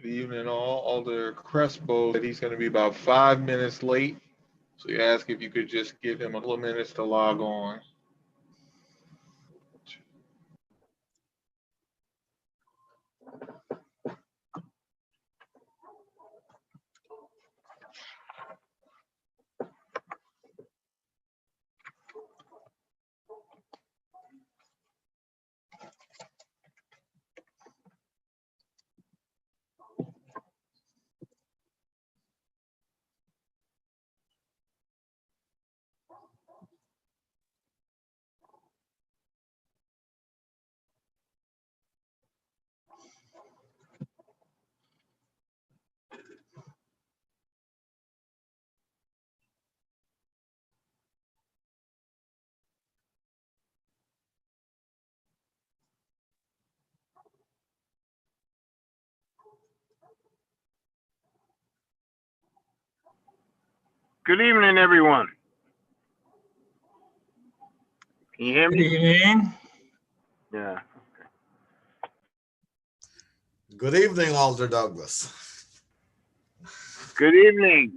Good evening, all. Alder Crespo said he's going to be about 5 minutes late. So you ask if you could just give him a couple of minutes to log on. Good evening, everyone. Can you hear Good me? evening. Yeah. Good evening, Alder Douglas. Good evening.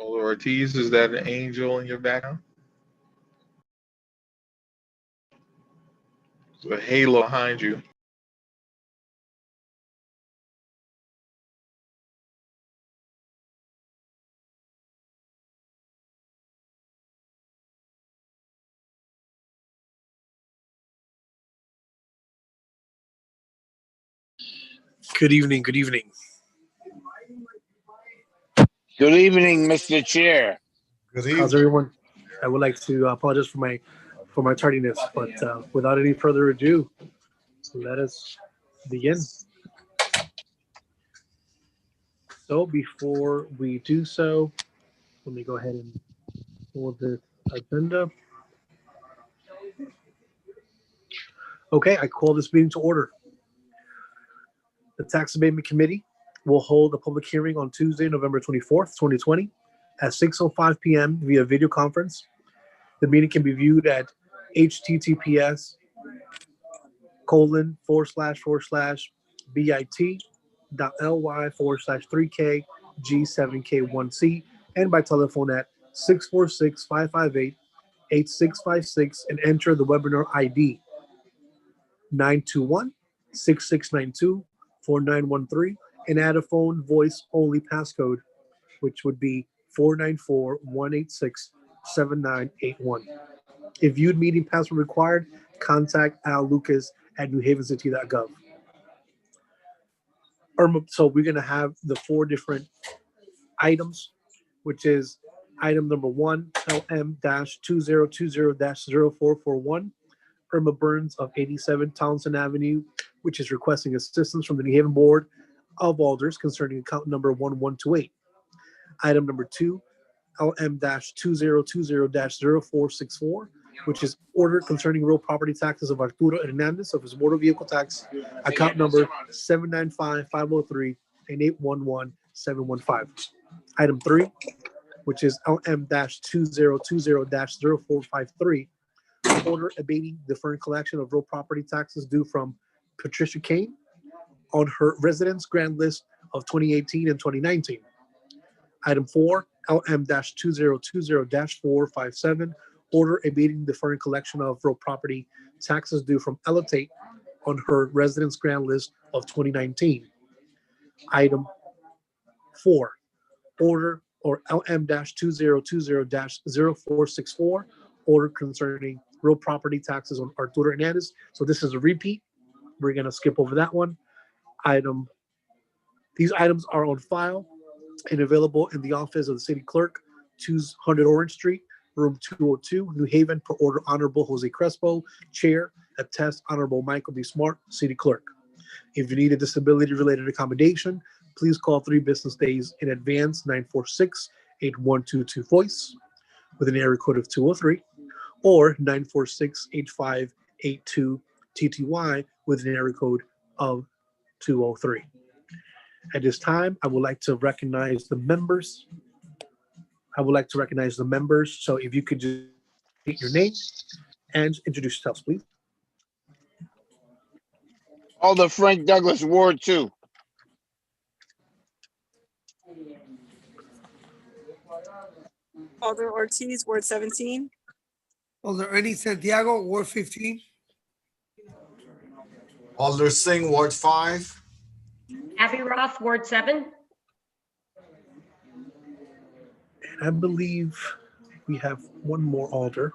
Alder Ortiz, is that an angel in your background? There's a halo behind you. Good evening. Good evening. Good evening, Mr. Chair. Good How's evening. everyone? I would like to apologize for my tardiness, but without any further ado, let us begin. So before we do so, let me go ahead and pull the agenda. Okay, I call this meeting to order. The Tax Abatement Committee will hold a public hearing on Tuesday, November 24th, 2020 at 6:05 p.m. via video conference. The meeting can be viewed at https://bit.ly/3kg7k1c and by telephone at 646-558-8656 and enter the webinar ID 921-6692-4913 and add a phone voice only passcode, which would be 494-186-7981. If viewed meeting password required, contact Al Lucas at newhavencity.gov. So we're going to have the 4 different items, which is item number 1, LM-2020-0441, Irma Burns of 87 Townsend Avenue, which is requesting assistance from the New Haven Board of Alders concerning account number 1128. Item number 2, LM-2020-0464, which is order concerning real property taxes of Arturo Hernandez of his motor vehicle tax, account number 795-503 and 811-715. Item 3, which is LM-2020-0453, order abating deferred collection of real property taxes due from Patricia Kane on her residence grand list of 2018 and 2019. Item 4, LM-2020-457, order abating deferred collection of real property taxes due from Ella Tate on her residence grand list of 2019. Item 4, order or LM-2020-0464, order concerning real property taxes on Arturo Hernandez. So this is a repeat. We're going to skip over that one. These items are on file and available in the office of the city clerk, 200 Orange Street, room 202, New Haven, per order Honorable Jose Crespo, Chair. Attest Honorable Michael D. Smart, City Clerk. If you need a disability-related accommodation, please call 3 business days in advance, 946-8122-VOICE with an area code of 203, or 946-8582-TTY with an area code of 203. At this time, I would like to recognize the members. So if you could just state your name and introduce yourselves, please. Alder Frank Douglas, Ward 2. Alder Ortiz, Ward 17. Alder Ernie Santiago, Ward 15. Alder Singh, Ward 5. Abby Roth, Ward 7. And I believe we have one more alder.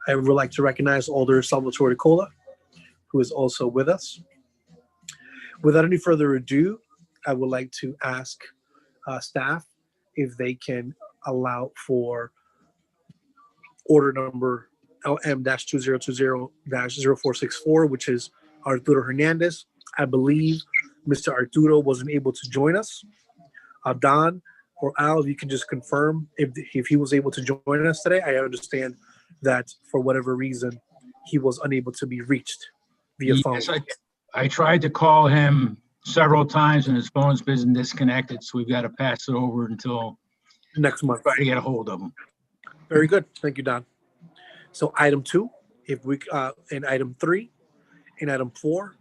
I would like to recognize Alder Salvatore Cola, who is also with us. Without any further ado, I would like to ask staff if they can allow for order number LM-2020-0464, which is Arturo Hernandez. I believe Mr. Arturo wasn't able to join us. Don or Al, if you can just confirm if he was able to join us today. I understand that for whatever reason, he was unable to be reached via phone. Yes, I tried to call him several times and his phone's been disconnected, so we've got to pass it over until Next month. try to get a hold of him. Very good. Thank you, Don. So item 2, and item 3, In item 4,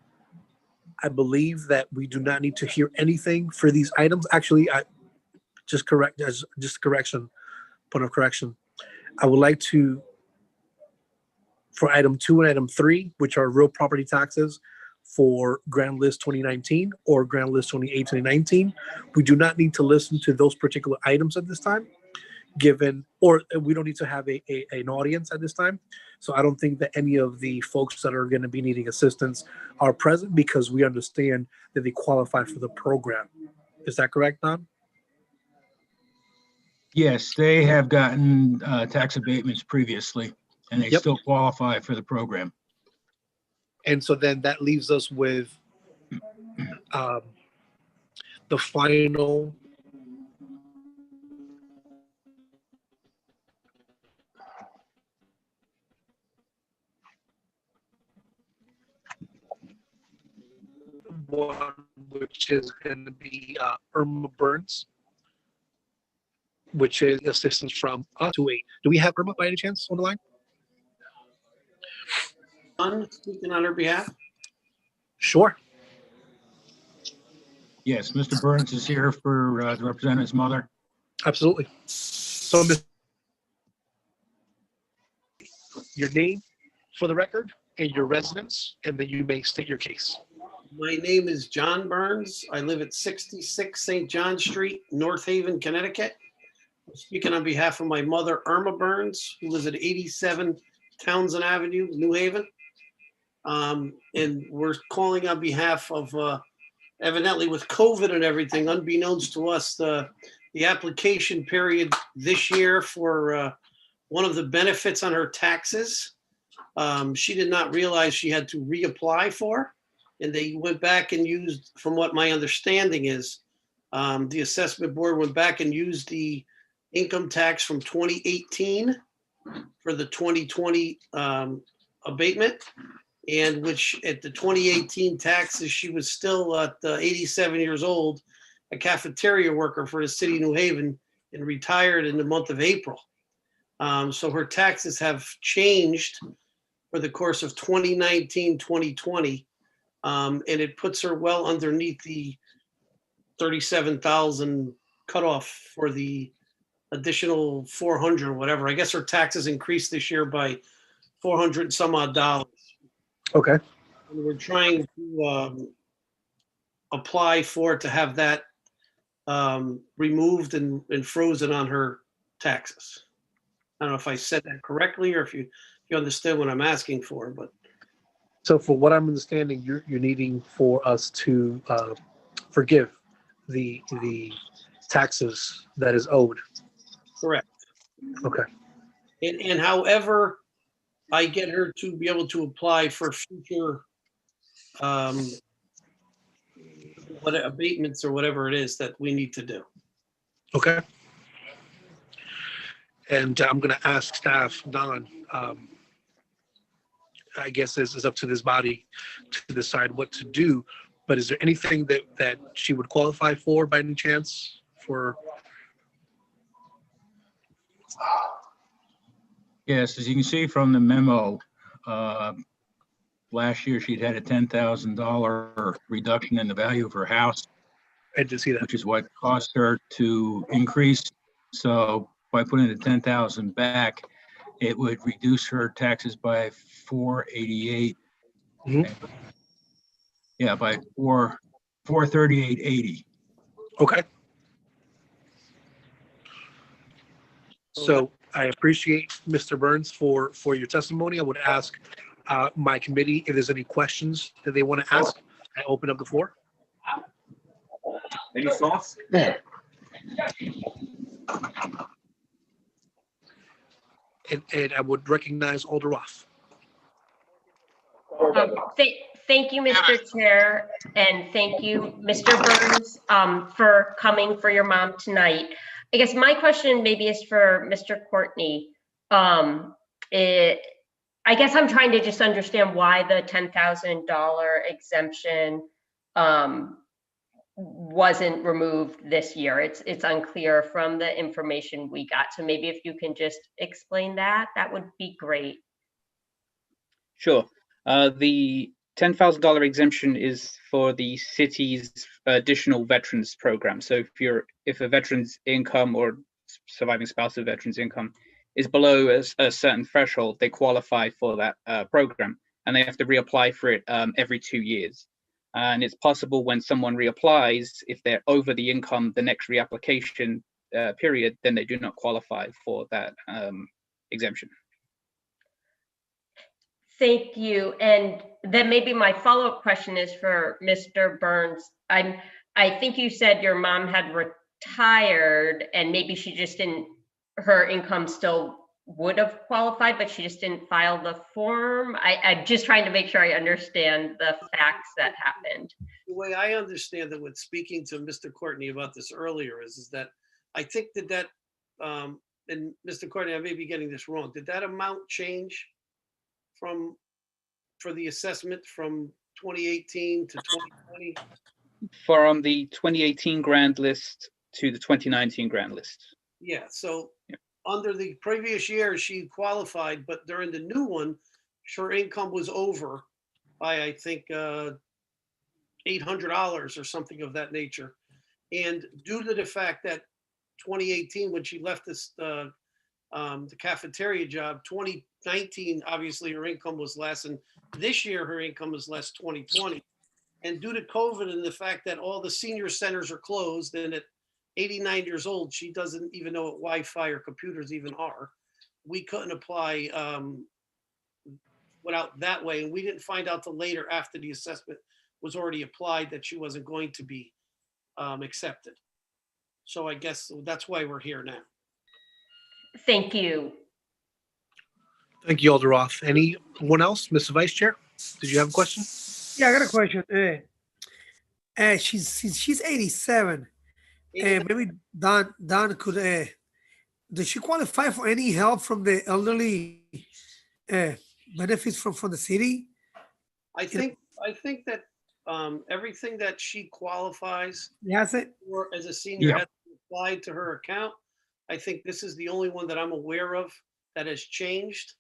I believe that we do not need to hear anything for these items. Actually, just a correction, point of correction. I would like to, for item 2 and item 3, which are real property taxes for Grand List 2019 or Grand List 2019, we do not need to listen to those particular items at this time, or we don't need to have an audience at this time. So I don't think that any of the folks that are going to be needing assistance are present because we understand that they qualify for the program. Is that correct, Don? Yes, they have gotten tax abatements previously, and they Yep. still qualify for the program. And so then that leaves us with the final one, which is going to be Irma Burns, which is assistance from us to 8. Do we have Irma by any chance on the line? Speaking on her behalf. Sure. Yes, Mr. Burns is here for to represent his mother. Absolutely. So, your name for the record and your residence, and then you may state your case. My name is John Burns. I live at 66 St. John Street, North Haven, Connecticut. I'm speaking on behalf of my mother, Irma Burns, who lives at 87 Townsend Avenue, New Haven. And we're calling on behalf of, evidently with COVID and everything, unbeknownst to us, the application period this year for one of the benefits on her taxes, she did not realize she had to reapply for. And they went back and used, from what my understanding is, the assessment board went back and used the income tax from 2018 for the 2020 abatement, and which at the 2018 taxes, she was still at 87 years old, a cafeteria worker for the city of New Haven, and retired in the month of April. So her taxes have changed for the course of 2019, 2020. And it puts her well underneath the 37,000 cutoff for the additional 400 or whatever. I guess her taxes increased this year by 400 and some odd dollars. Okay. And we're trying to apply for it to have that removed and frozen on her taxes. I don't know if I said that correctly or if you understand what I'm asking for, but. So for what I'm understanding, you're needing for us to forgive the taxes that is owed. Correct. Okay. And however I get her to be able to apply for future what abatements or whatever it is that we need to do. Okay. And I'm going to ask staff, Don, I guess this is up to this body to decide what to do, but is there anything that she would qualify for by any chance for? Yes, as you can see from the memo, last year she'd had a $10,000 reduction in the value of her house, I did see that. which is what caused her to increase. So by putting the 10,000 back, it would reduce her taxes by 488. Mhm. Yeah, by 438.80. Okay. So I appreciate Mr. Burns for your testimony. I would ask my committee if there's any questions that they want to ask. I open up the floor. Any sauce? Yeah. And I would recognize Alder Roth. Thank you, Mr. Chair, and thank you, Mr. Burns, for coming for your mom tonight. I guess my question maybe is for Mr. Courtney. I guess I'm trying to just understand why the $10,000 exemption wasn't removed this year. It's unclear from the information we got. So maybe if you can just explain that, that would be great. Sure. The $10,000 exemption is for the city's additional veterans program. So if a veteran's income or surviving spouse of veteran's income is below a certain threshold, they qualify for that program, and they have to reapply for it every 2 years. And it's possible when someone reapplies, if they're over the income, the next reapplication period, then they do not qualify for that exemption. Thank you. And then maybe my follow-up question is for Mr. Burns. I think you said your mom had retired and maybe she just didn't, her income still would have qualified, but she just didn't file the form. I'm just trying to make sure I understand the facts that happened. The way I understand it, with speaking to Mr. Courtney about this earlier, is that I think that and Mr. Courtney, I may be getting this wrong. Did that amount change for the assessment from 2018 to 2020? From the 2018 grand list to the 2019 grand list. Yeah, so under the previous year, she qualified, but during the new one, her income was over by, I think, $800 or something of that nature. And due to the fact that 2018, when she left this, the cafeteria job, 2019, obviously her income was less, and this year her income is less, 2020. And due to COVID and the fact that all the senior centers are closed, and at 89 years old, she doesn't even know what Wi-Fi or computers even are. We couldn't apply without that way. And we didn't find out till later, after the assessment was already applied, that she wasn't going to be accepted. So I guess that's why we're here now. Thank you. Thank you, Alder Roth. Anyone else? Mr. Vice Chair, did you have a question? Yeah, I got a question. She's 87. Maybe Don could, does she qualify for any help from the elderly benefits from the city? I think that everything that she qualifies for as a senior has applied to her account. I think this is the only one that I'm aware of that has changed.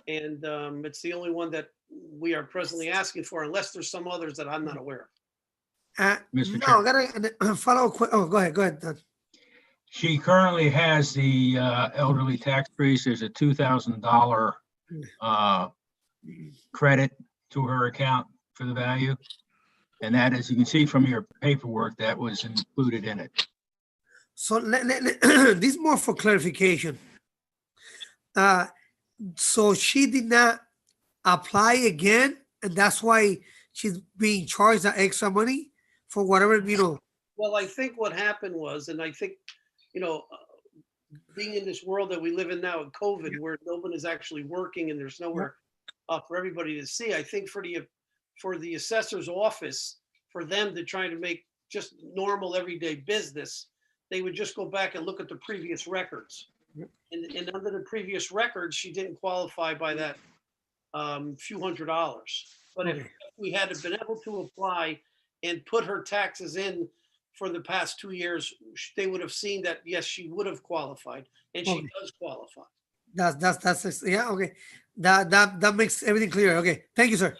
And it's the only one that we are presently asking for, unless there's some others that I'm not aware of. Mr. No, I got a follow-up. Oh, go ahead, Don. She currently has the elderly tax freeze. There's a $2,000 credit to her account for the value. And that, as you can see from your paperwork, that was included in it. So this is more for clarification. So she did not apply again, and that's why she's being charged that extra money for whatever, Well, I think what happened was, and I think, being in this world that we live in now in COVID, where no one is actually working and there's nowhere for everybody to see, I think for the assessor's office, for them to try to make just normal everyday business, they would just go back and look at the previous records. And under the previous records, she didn't qualify by that few $100s. But if we had been able to apply and put her taxes in for the past 2 years, they would have seen that, yes, she would have qualified, and she does qualify. That's yeah, okay. That makes everything clear. Okay, thank you, sir.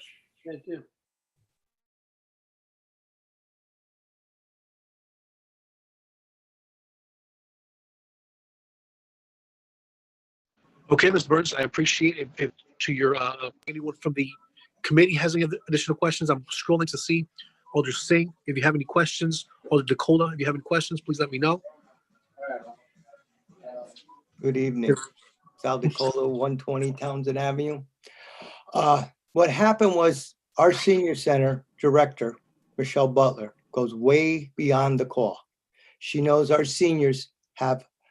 Thank you. Okay, Ms. Burns, I appreciate it. If to your anyone from the committee has any additional questions, I'm scrolling to see. Alder Singh, if you have any questions. Alder DeCola, if you have any questions, please let me know. Good evening. Sal DeCola, 120 Townsend Avenue. What happened was our senior center director, Michelle Butler, goes way beyond the call. She knows our seniors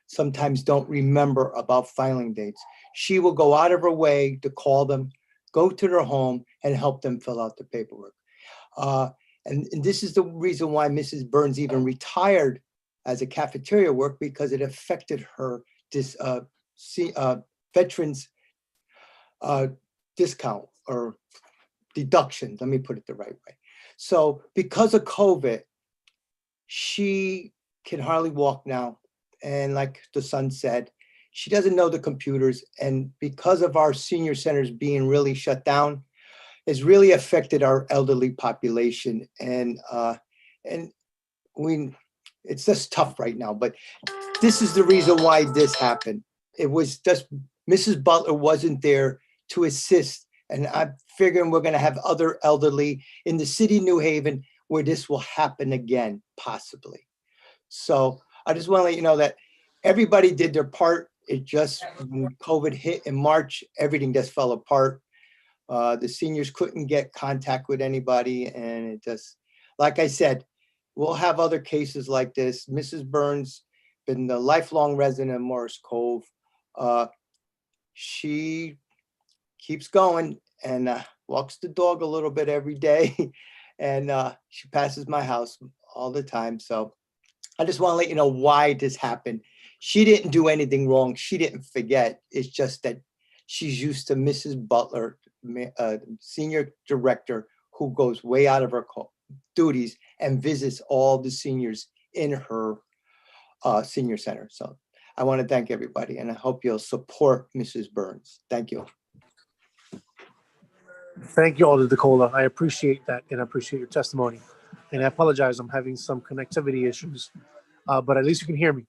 sometimes don't remember about filing dates. She will go out of her way to call them, go to their home, and help them fill out the paperwork. And this is the reason why Mrs. Burns even retired as a cafeteria worker, because it affected her veterans discount or deduction. Let me put it the right way. So because of COVID, she can hardly walk now. And like the son said, she doesn't know the computers. And because of our senior centers being really shut down, has really affected our elderly population. And it's just tough right now, but this is the reason why this happened. It was just Mrs. Butler wasn't there to assist. And I'm figuring we're going to have other elderly in the city of New Haven where this will happen again, possibly. So I just want to let you know that everybody did their part. It just, when COVID hit in March, everything just fell apart. The seniors couldn't get contact with anybody. And it just, like I said, we'll have other cases like this. Mrs. Burns, been the lifelong resident of Morris Cove. She keeps going and walks the dog a little bit every day. And she passes my house all the time. So I just want to let you know why this happened. She didn't do anything wrong. She didn't forget. It's just that she's used to Mrs. Butler, senior director, who goes way out of her duties and visits all the seniors in her senior center. So I want to thank everybody, and I hope you'll support Mrs. Burns. Thank you. Thank you, Alder DeCola. I appreciate that, and I appreciate your testimony. And I apologize, I'm having some connectivity issues, but at least you can hear me.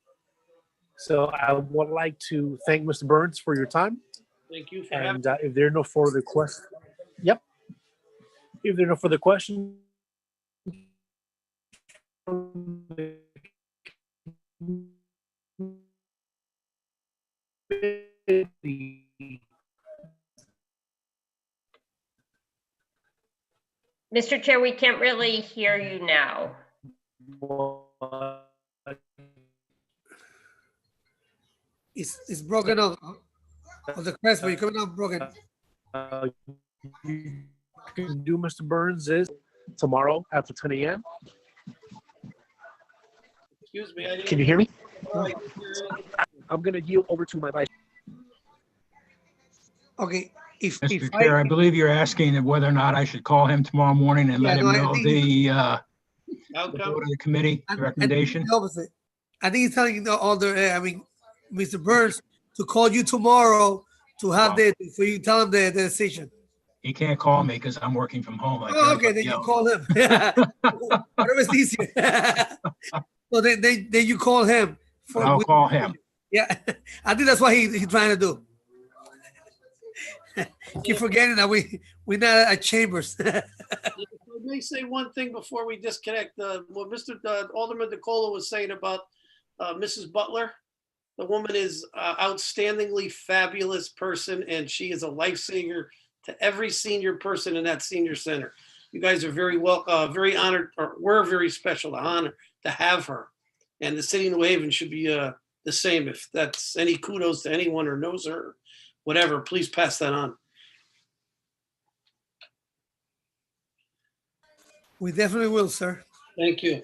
So I would like to thank Mr. Burns for your time. Thank you for having And if there are no further questions, yep. If there are no further questions, Mr. Chair, we can't really hear you now. It's broken up. On the crest, but you're coming out broken. You can do, Mr. Burns, is tomorrow after 10 a.m. Excuse me. I didn't Can you hear me? Oh, I can hear you. I'm going to yield over to my vice. Okay. If Mr. Chair, I believe you're asking whether or not I should call him tomorrow morning and Yeah, let him no, I know think the Outcome. vote of the committee, the I think recommendation. it's the opposite. I think he's telling all the, Mr. Burns to call you tomorrow to have for you tell him the decision. He can't call me because I'm working from home. like Oh, okay, everybody then you else. call him. Whatever's easier. So then you call him. I'll call him. Yeah, I think that's what he's trying to do. Keep forgetting that we're not at Chambers. Let me say one thing before we disconnect. What Mr. Alderman DeCola was saying about Mrs. Butler. The woman is outstandingly fabulous person, and she is a lifesaver to every senior person in that senior center. You guys are very very honored, or we're very special to honor to have her. And the city of New Haven should be the same. If that's any kudos to anyone or knows her, whatever, please pass that on. We definitely will, sir. Thank you.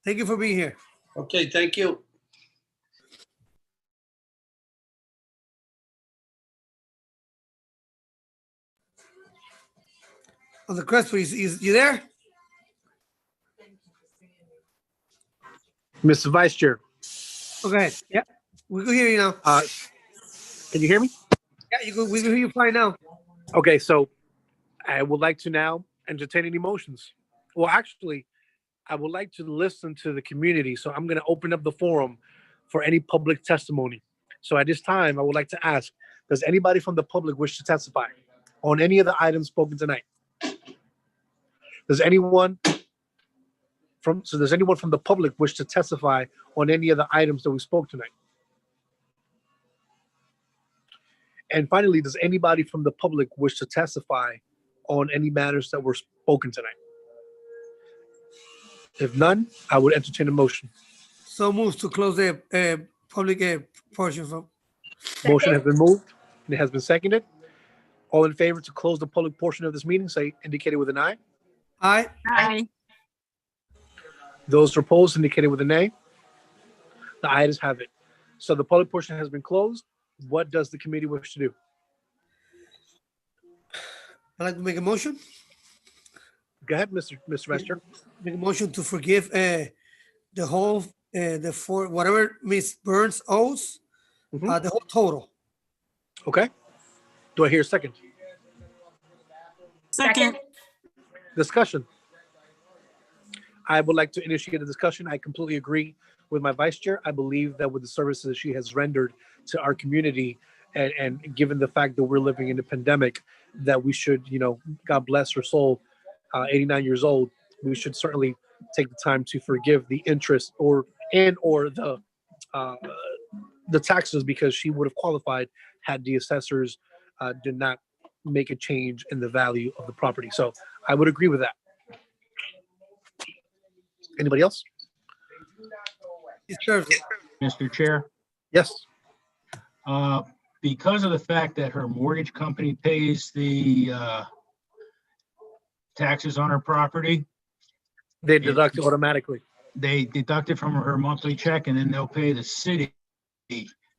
Thank you for being here. Okay, thank you. On the crest, please. Is you there? Mr. Vice Chair. Okay. Yeah, we can hear you now. Can you hear me? Yeah, we can hear you fine now. Okay, so I would like to now entertain any motions. Well, actually, I would like to listen to the community. So I'm going to open up the forum for any public testimony. So at this time, I would like to ask, does anybody from the public wish to testify on any of the items spoken tonight? Does anyone from the public wish to testify on any of the items that we spoke tonight? And finally, does anybody from the public wish to testify on any matters that were spoken tonight? If none, I would entertain a motion. So moves to close the public portion. Motion has been moved. And it has been seconded. All in favor to close the public portion of this meeting, say indicated with an aye. Aye. Aye. Those opposed indicated with a nay. The ayes have it. So the public portion has been closed. What does the committee wish to do? I'd like to make a motion. Go ahead, Mr. Vice Chair. Make a motion to forgive the whole whatever Miss Burns owes, the whole total. Okay. Do I hear a second? Second. Discussion. I would like to initiate a discussion. I completely agree with my vice chair. I believe that with the services she has rendered to our community, and given the fact that we're living in a pandemic, that we should, God bless her soul, 89 years old, we should certainly take the time to forgive the interest or the taxes, because she would have qualified had the assessors did not make a change in the value of the property. So I would agree with that. Anybody else? Mr. Chair, Yes. because of the fact that her mortgage company pays the taxes on her property, They deduct it automatically. they deduct it from her monthly check, and then they'll pay the city.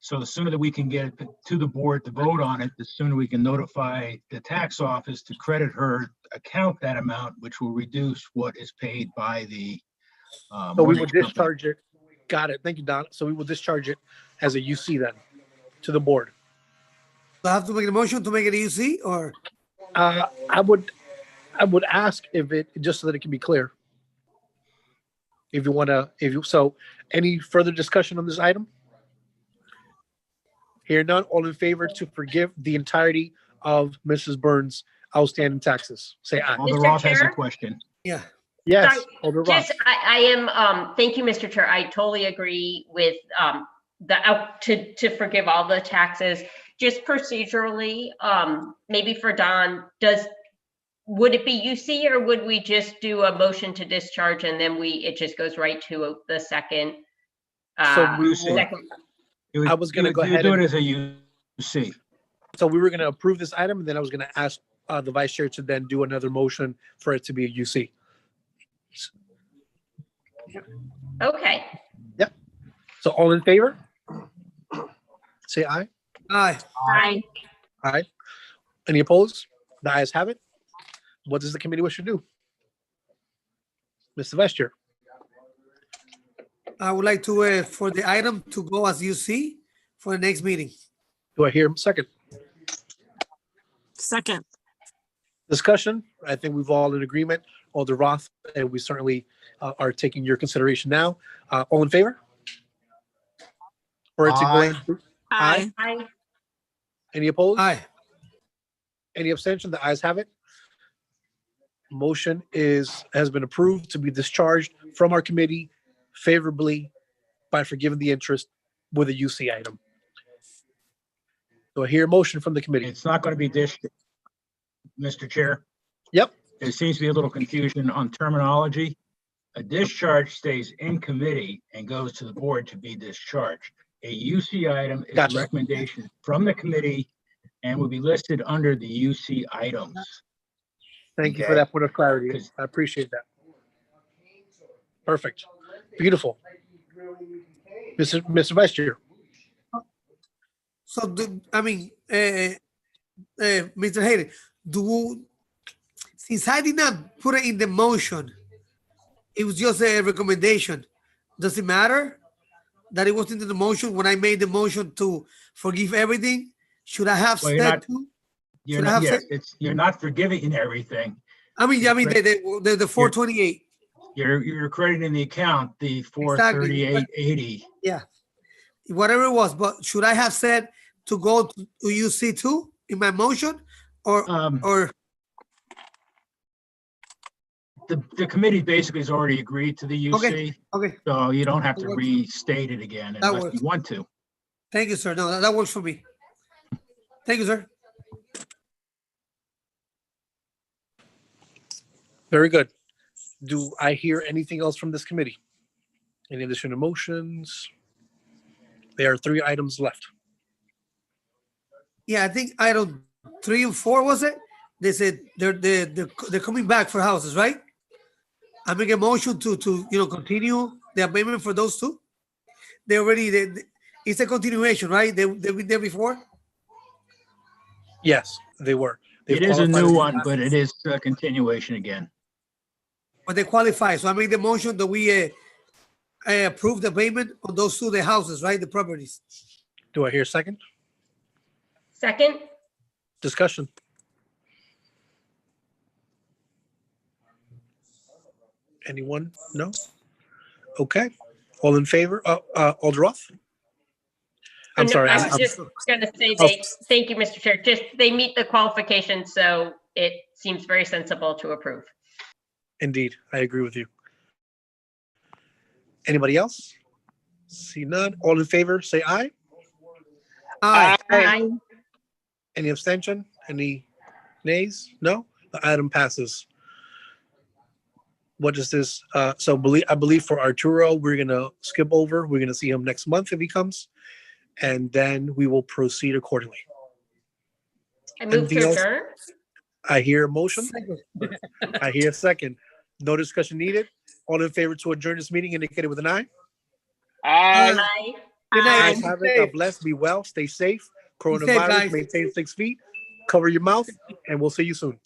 So the sooner that we can get it to the board to vote on it, the sooner we can notify the tax office to credit her account that amount, which will reduce what is paid by the So we mortgage would company. discharge it. Got it. Thank you, Don. So we will discharge it as a UC then to the board. Do I have to make a motion to make it a UC or? I would ask if it, just so that it can be clear. If you want to, so any further discussion on this item? Hear none, all in favor to forgive the entirety of Mrs. Burns' outstanding taxes, say aye. Alder Mr. Roth has a Chair? question. Yeah. Yes, Sorry, Alder Roth. Just, I am, thank you, Mr. Chair. I totally agree with to forgive all the taxes. Just procedurally, maybe for Don, would it be UC, or would we just do a motion to discharge and then it just goes right to the second? So we will- second. I was gonna go You ahead do it and- as a UC. So we were going to approve this item, and then I was going to ask the vice chair to then do another motion for it to be a UC. Okay. So all in favor? Say aye. Aye. Aye. Aye. Any opposed? The ayes have it. What does the committee wish to do? Mr. Vice Chair. I would like to, for the item to go as UC for the next meeting. Do I hear a second? Second. Discussion. I think we've all in agreement. Alder Roth, and we certainly are taking your consideration now. All in favor? For it to go Aye. in? Aye. Aye. Any opposed? Aye. Any abstention? The ayes have it. Motion has been approved to be discharged from our committee favorably by forgiving the interest with a UC item. Do I hear a motion from the committee? It's not going to be discharged, Mr. Chair. Yep. There seems to be a little confusion on terminology. A discharge stays in committee and goes to the board to be discharged. A UC item is Gotcha. a recommendation from the committee and will be listed under the UC items. Thank you for Okay. that point of clarity. I appreciate that. Perfect. Beautiful. Mr. Vice Chair. So, Mr. Hayden, since I did not put it in the motion, it was just a recommendation. Does it matter that it was into the motion when I made the motion to forgive everything? Should I have Well, you're said not- to? You're Should I not, have yes, said- you're not forgiving everything. The 428. You're crediting the account, the 438.80. Yeah, whatever it was. But should I have said to go to UC two in my motion, or The committee basically has already agreed to the UC. Okay. So you don't have to restate it again That unless works. you want to. Thank you, sir. No, that works for me. Thank you, sir. Very good. Do I hear anything else from this committee? Any additional motions? There are 3 items left. Yeah, I think item 3 and 4 was it? They said they're coming back for houses, right? I make a motion to continue the abatement for those 2. It's a continuation, right? They've been there before. Yes, they were. It is a new one, but it is a continuation again. But they qualify. So I make the motion that we approve the abatement on those 2 the houses, right? The properties. Do I hear a second? Second. Discussion. Anyone? No? Okay. All in favor? Alder Roth? I'm No, sorry. I was just going to say thank you, Mr. Chair. Just they meet the qualifications, so it seems very sensible to approve. Indeed, I agree with you. Anybody else? See none. All in favor, say aye. Aye. Aye. Any abstention? Any nays? No? The item passes. What is this? I believe for Arturo, we're gonna skip over. We're gonna see him next month if he comes, and then we will proceed accordingly. I move Anything to else? adjourn. I hear a motion. I hear a second. No discussion needed. All in favor to adjourn this meeting indicated with an eye. Aye. Aye. Good night. Ayes have it. God bless. Be well. Stay safe. Coronavirus. guys. Maintain 6 feet. Cover your mouth, and we'll see you soon.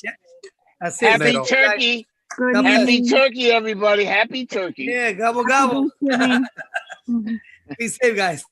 That's it. Happy all. turkey. Good Happy Happy evening. turkey, everybody. Happy turkey. Yeah, gobble, gobble. Thanksgiving. Be safe, guys.